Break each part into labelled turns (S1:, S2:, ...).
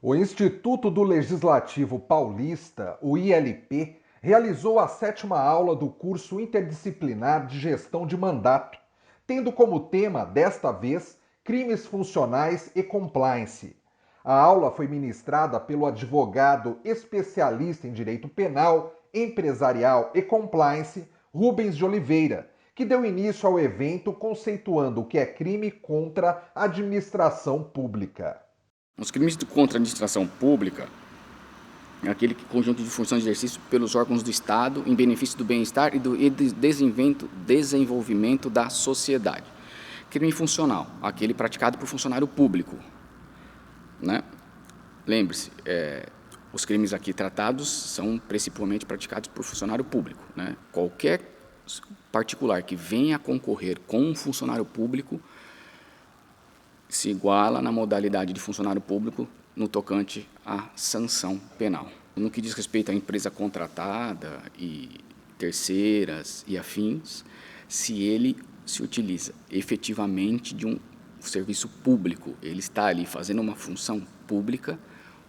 S1: O Instituto do Legislativo Paulista, o ILP, realizou a 7ª aula do curso interdisciplinar de gestão de mandato, tendo como tema, desta vez, crimes funcionais e compliance. A aula foi ministrada pelo advogado especialista em direito penal, empresarial e compliance, Rubens de Oliveira, que deu início ao evento conceituando o que é crime contra a administração pública.
S2: Os crimes contra a administração pública é aquele conjunto de funções de exercício pelos órgãos do Estado em benefício do bem-estar e do desenvolvimento da sociedade. Crime funcional, aquele praticado por funcionário público, né? Lembre-se, os crimes aqui tratados são principalmente praticados por funcionário público, né? Qualquer particular que venha a concorrer com um funcionário público se iguala na modalidade de funcionário público no tocante à sanção penal. No que diz respeito à empresa contratada e terceiras e afins, se ele se utiliza efetivamente de um serviço público, ele está ali fazendo uma função pública,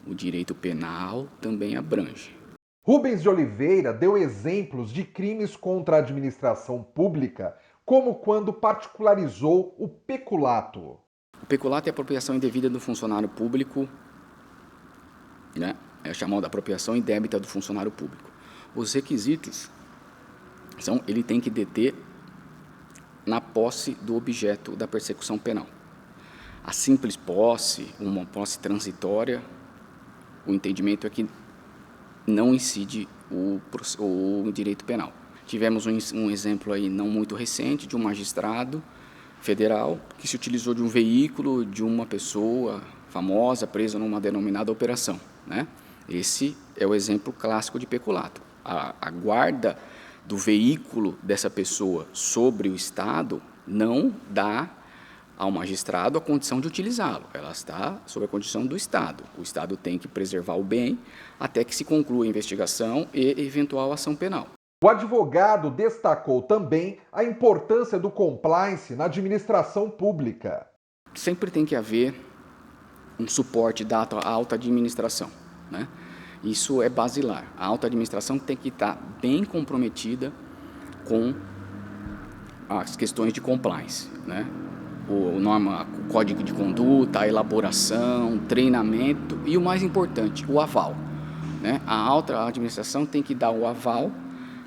S2: o direito penal também abrange.
S1: Rubens de Oliveira deu exemplos de crimes contra a administração pública, como quando particularizou o peculato.
S2: O peculato é a apropriação indevida do funcionário público, né? É chamada apropriação indébita do funcionário público. Os requisitos são, ele tem que deter na posse do objeto da persecução penal. A simples posse, uma posse transitória, o entendimento é que não incide o direito penal. Tivemos um exemplo aí não muito recente de um magistrado federal que se utilizou de um veículo de uma pessoa famosa presa numa denominada operação, né? Esse é o exemplo clássico de peculato. A guarda do veículo dessa pessoa sobre o Estado não dá ao magistrado a condição de utilizá-lo. Ela está sob a condição do Estado. O Estado tem que preservar o bem até que se conclua a investigação e eventual ação penal.
S1: O advogado destacou também a importância do compliance na administração pública.
S2: Sempre tem que haver um suporte da alta administração, né? Isso é basilar. A alta administração tem que estar bem comprometida com as questões de compliance, né? O código de conduta, a elaboração, treinamento e o mais importante, o aval, né? A alta administração tem que dar o aval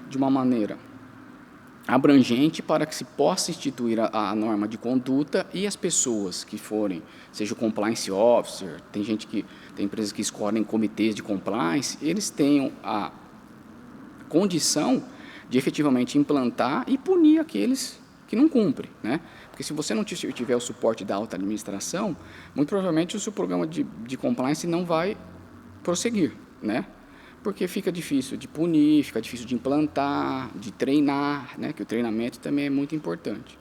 S2: de uma maneira abrangente para que se possa instituir a norma de conduta e as pessoas que forem, seja o compliance officer, tem empresas que escolhem comitês de compliance, eles tenham a condição de efetivamente implantar e punir aqueles que não cumprem, né? Porque se você não tiver o suporte da alta administração, muito provavelmente o seu programa de compliance não vai prosseguir, né? Porque fica difícil de punir, fica difícil de implantar, de treinar, né? Que o treinamento também é muito importante.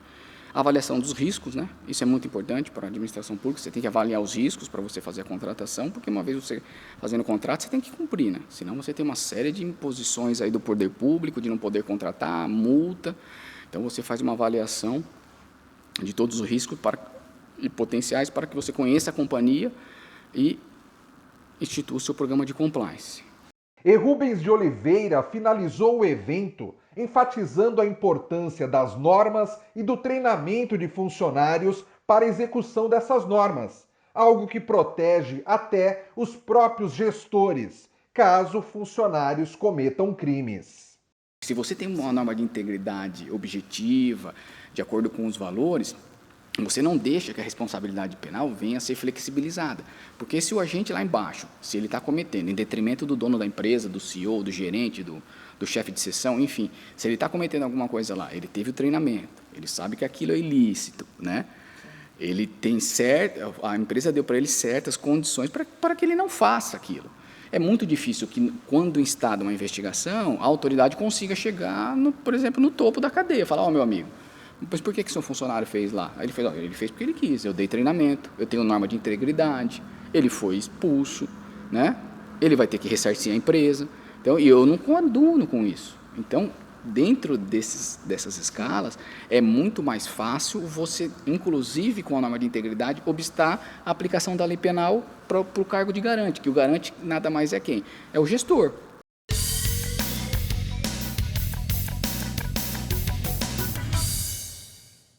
S2: A avaliação dos riscos, né? Isso é muito importante para a administração pública, você tem que avaliar os riscos para você fazer a contratação, porque uma vez você fazendo o contrato, você tem que cumprir, né? Senão você tem uma série de imposições aí do poder público, de não poder contratar, multa. Então você faz uma avaliação de todos os riscos e potenciais para que você conheça a companhia e institua o seu programa de compliance.
S1: E Rubens de Oliveira finalizou o evento enfatizando a importância das normas e do treinamento de funcionários para a execução dessas normas, algo que protege até os próprios gestores, caso funcionários cometam crimes.
S2: Se você tem uma norma de integridade objetiva, de acordo com os valores, você não deixa que a responsabilidade penal venha a ser flexibilizada. Porque se o agente lá embaixo, se ele está cometendo, em detrimento do dono da empresa, do CEO, do gerente, do chefe de seção, enfim, se ele está cometendo alguma coisa lá, ele teve o treinamento, ele sabe que aquilo é ilícito, né? Ele tem a empresa deu para ele certas condições para que ele não faça aquilo. É muito difícil que, quando instada uma investigação, a autoridade consiga chegar, por exemplo, no topo da cadeia, falar, meu amigo, mas por que seu funcionário fez lá? Aí ele fez porque ele quis, eu dei treinamento, eu tenho norma de integridade, ele foi expulso, né? Ele vai ter que ressarcir a empresa, então, e eu não coaduno com isso. Então, dentro dessas escalas, é muito mais fácil você, inclusive com a norma de integridade, obstar a aplicação da lei penal para o cargo de garante, que o garante nada mais é quem? É o gestor.